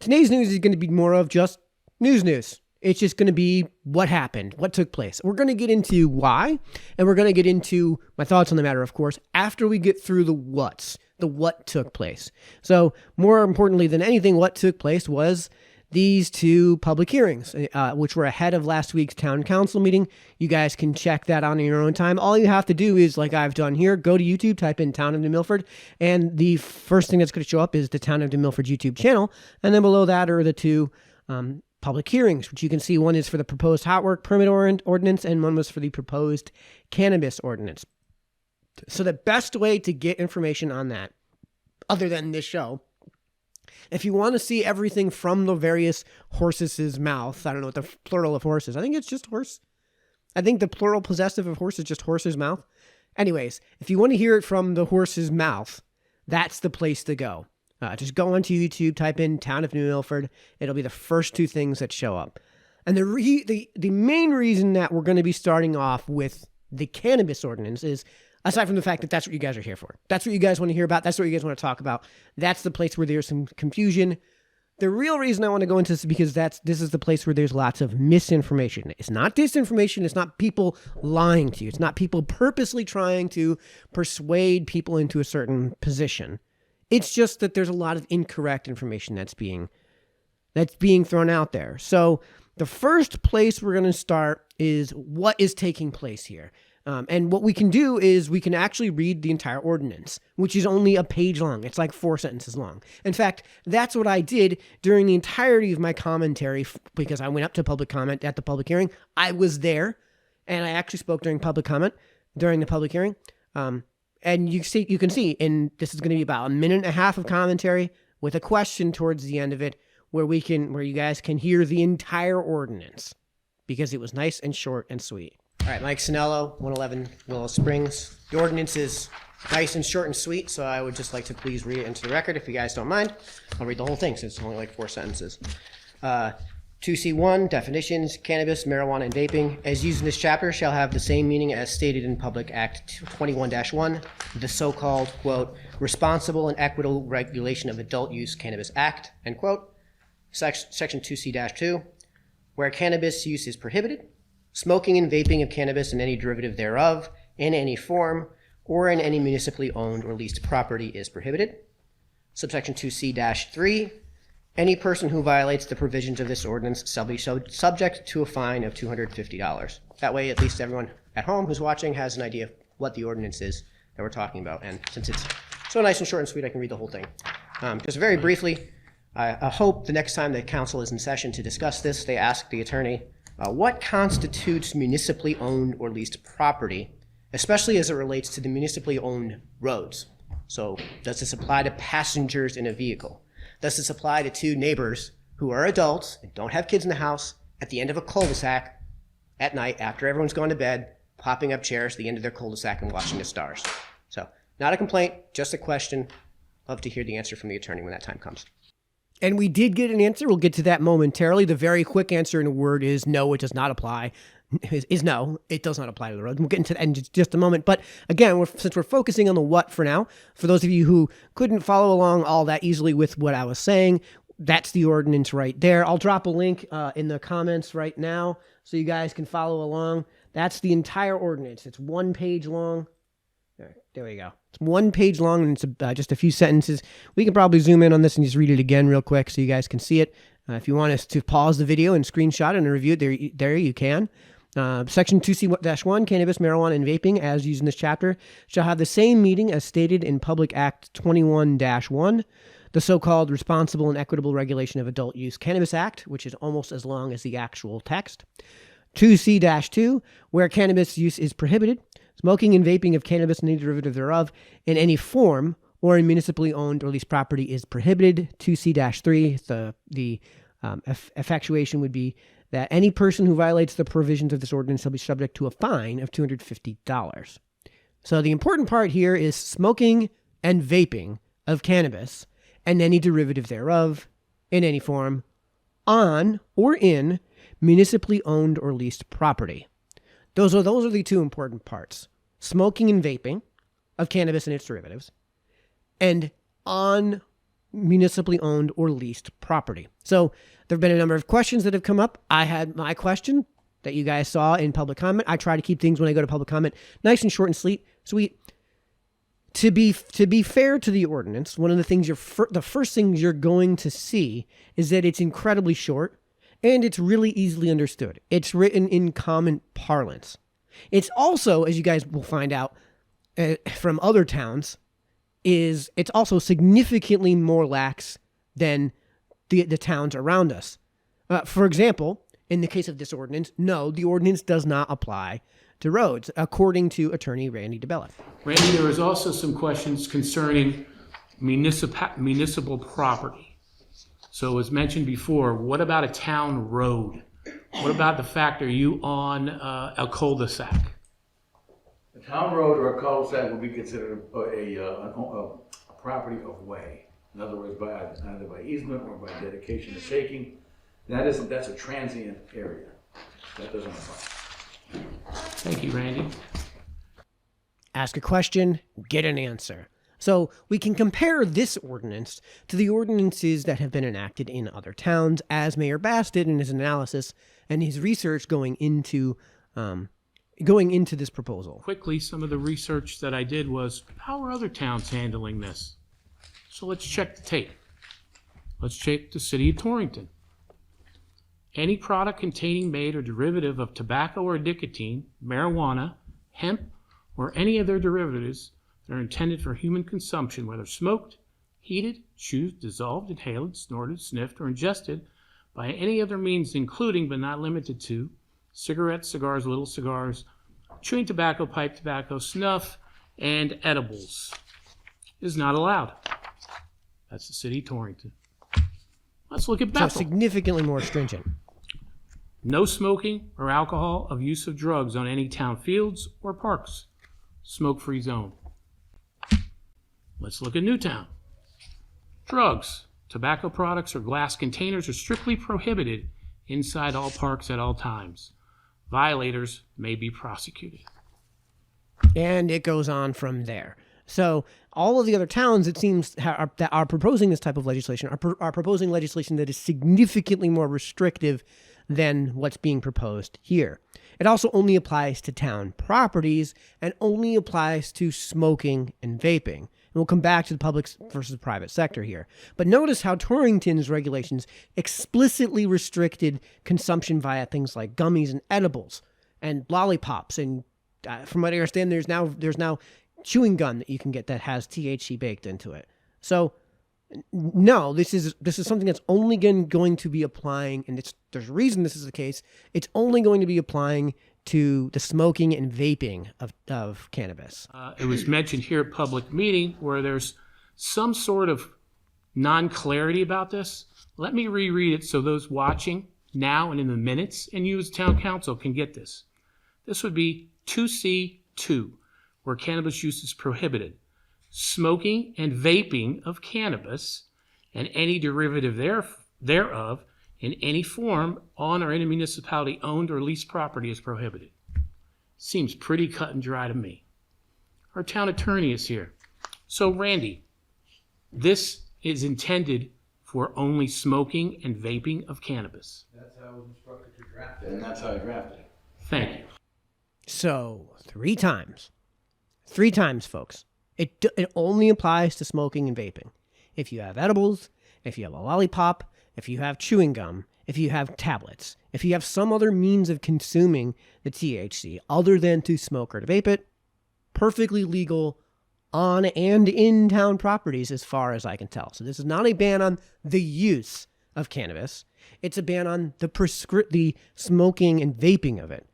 Today's news is going to be more of just news. It's just going to be what happened, what took place. We're going to get into why, and we're going to get into my thoughts on the matter, of course, after we get through the what took place. So more importantly than anything, what took place was these two public hearings, which were ahead of last week's town council meeting. You guys can check that on your own time. All you have to do is, like I've done here, go to YouTube, type in Town of New Milford, and the first thing that's going to show up is the Town of New Milford YouTube channel. And then below that are the two public hearings, which you can see. One is for the proposed hot work permit ordinance, and one was for the proposed cannabis ordinance. So the best way to get information on that, other than this show, if you want to see everything from the various horses' mouth, I don't know what the plural of horses, I think it's just horse. I think the plural possessive of horse is just horse's mouth. Anyways, if you want to hear it from the horse's mouth, that's the place to go. Just go onto YouTube, type in Town of New Milford. It'll be the first two things that show up. And the main reason that we're going to be starting off with the cannabis ordinance is, aside from the fact that that's what you guys are here for. That's what you guys want to hear about. That's what you guys want to talk about. That's the place where there's some confusion. The real reason I want to go into this is because this is the place where there's lots of misinformation. It's not disinformation. It's not people lying to you. It's not people purposely trying to persuade people into a certain position. It's just that there's a lot of incorrect information that's being thrown out there. So the first place we're going to start is what is taking place here. And what we can do is we can actually read the entire ordinance, which is only a page long. It's like 4 sentences long. In fact, that's what I did during the entirety of my commentary, because I went up to public comment at the public hearing. I was there, and I actually spoke during public comment during the public hearing. And you can see, and this is going to be about a minute and a half of commentary with a question towards the end of it, where you guys can hear the entire ordinance, because it was nice and short and sweet. All right, Mike Sennello, 111 Willow Springs. The ordinance is nice and short and sweet, so I would just like to please read it into the record if you guys don't mind. I'll read the whole thing since it's only like 4 sentences. 2C1, definitions, cannabis, marijuana, and vaping, as used in this chapter, shall have the same meaning as stated in Public Act 21-1, the so-called, quote, Responsible and Equitable Regulation of Adult Use Cannabis Act, end quote. Section 2C-2, where cannabis use is prohibited, smoking and vaping of cannabis and any derivative thereof, in any form, or in any municipally owned or leased property is prohibited. Subsection 2C-3, any person who violates the provisions of this ordinance shall be subject to a fine of $250. That way, at least everyone at home who's watching has an idea of what the ordinance is that we're talking about. And since it's so nice and short and sweet, I can read the whole thing. Just very briefly, I hope the next time the council is in session to discuss this, they ask the attorney, what constitutes municipally owned or leased property, especially as it relates to the municipally owned roads? So does this apply to passengers in a vehicle? Does this apply to two neighbors who are adults and don't have kids in the house at the end of a cul-de-sac at night after everyone's gone to bed, popping up chairs at the end of their cul-de-sac and watching the stars? So not a complaint, just a question. Love to hear the answer from the attorney when that time comes. And we did get an answer. We'll get to that momentarily. The very quick answer in a word is no, it does not apply. Is no, it does not apply to the road. We'll get into that in just a moment. But again, since we're focusing on the what for now, for those of you who couldn't follow along all that easily with what I was saying, that's the ordinance right there. I'll drop a link in the comments right now so you guys can follow along. That's the entire ordinance. It's 1 page long. There we go. It's 1 page long, and it's just a few sentences. We can probably zoom in on this and just read it again real quick so you guys can see it. If you want us to pause the video and screenshot it and review it, there you can. Section 2C-1, cannabis, marijuana, and vaping, as used in this chapter, shall have the same meaning as stated in Public Act 21-1, the so-called Responsible and Equitable Regulation of Adult Use Cannabis Act, which is almost as long as the actual text. 2C-2, where cannabis use is prohibited, smoking and vaping of cannabis and any derivative thereof in any form or in municipally owned or leased property is prohibited. 2C-3, the effectuation would be that any person who violates the provisions of this ordinance shall be subject to a fine of $250. So the important part here is smoking and vaping of cannabis and any derivative thereof in any form on or in municipally owned or leased property. Those are the two important parts. Smoking and vaping of cannabis and its derivatives, and on municipally owned or leased property. So there have been a number of questions that have come up. I had my question that you guys saw in public comment. I try to keep things when I go to public comment nice and short and sweet. To be fair to the ordinance, one of the things the first things you're going to see is that it's incredibly short and it's really easily understood. It's written in common parlance. It's also, as you guys will find out from other towns, it's also significantly more lax than the towns around us. For example, in the case of this ordinance, no, the ordinance does not apply to roads, according to Attorney Randy DeBella. Randy, there was also some questions concerning municipal property. So as mentioned before, what about a town road? What about the fact, are you on a cul-de-sac? A town road or a cul-de-sac would be considered a property of way. In other words, either by easement or by dedication or taking. That's a transient area. That doesn't apply. Thank you, Randy. Ask a question, get an answer. So we can compare this ordinance to the ordinances that have been enacted in other towns, as Mayor Bass did in his analysis and his research going into this proposal. Quickly, some of the research that I did was, how are other towns handling this? So let's check the tape. Let's check the city of Torrington. Any product containing, made, or derivative of tobacco or nicotine, marijuana, hemp, or any of their derivatives that are intended for human consumption, whether smoked, heated, chewed, dissolved, inhaled, snorted, sniffed, or ingested by any other means, including but not limited to cigarettes, cigars, little cigars, chewing tobacco, pipe tobacco, snuff, and edibles, is not allowed. That's the city of Torrington. Let's look at Bethel. So significantly more stringent. No smoking or alcohol of use of drugs on any town fields or parks. Smoke-free zone. Let's look at Newtown. Drugs, tobacco products, or glass containers are strictly prohibited inside all parks at all times. Violators may be prosecuted. And it goes on from there. So all of the other towns, it seems, that are proposing this type of legislation are proposing legislation that is significantly more restrictive than what's being proposed here. It also only applies to town properties and only applies to smoking and vaping. And we'll come back to the public versus private sector here. But notice how Torrington's regulations explicitly restricted consumption via things like gummies and edibles and lollipops. And from what I understand, there's now chewing gum that you can get that has THC baked into it. So no, this is something that's only going to be applying, and there's a reason this is the case. It's only going to be applying to the smoking and vaping of cannabis. It was mentioned here at public meeting where there's some sort of non-clarity about this. Let me reread it so those watching now and in the minutes and you as town council can get this. This would be 2C2, where cannabis use is prohibited. Smoking and vaping of cannabis and any derivative thereof in any form on or in a municipality owned or leased property is prohibited. Seems pretty cut and dry to me. Our town attorney is here. So Randy, this is intended for only smoking and vaping of cannabis. That's how I was instructed to draft it, and that's how I drafted it. Thank you. So 3 times, folks. It only applies to smoking and vaping. If you have edibles, if you have a lollipop, if you have chewing gum, if you have tablets, if you have some other means of consuming the THC other than to smoke or to vape it, perfectly legal on and in town properties as far as I can tell. So this is not a ban on the use of cannabis. It's a ban on the smoking and vaping of it.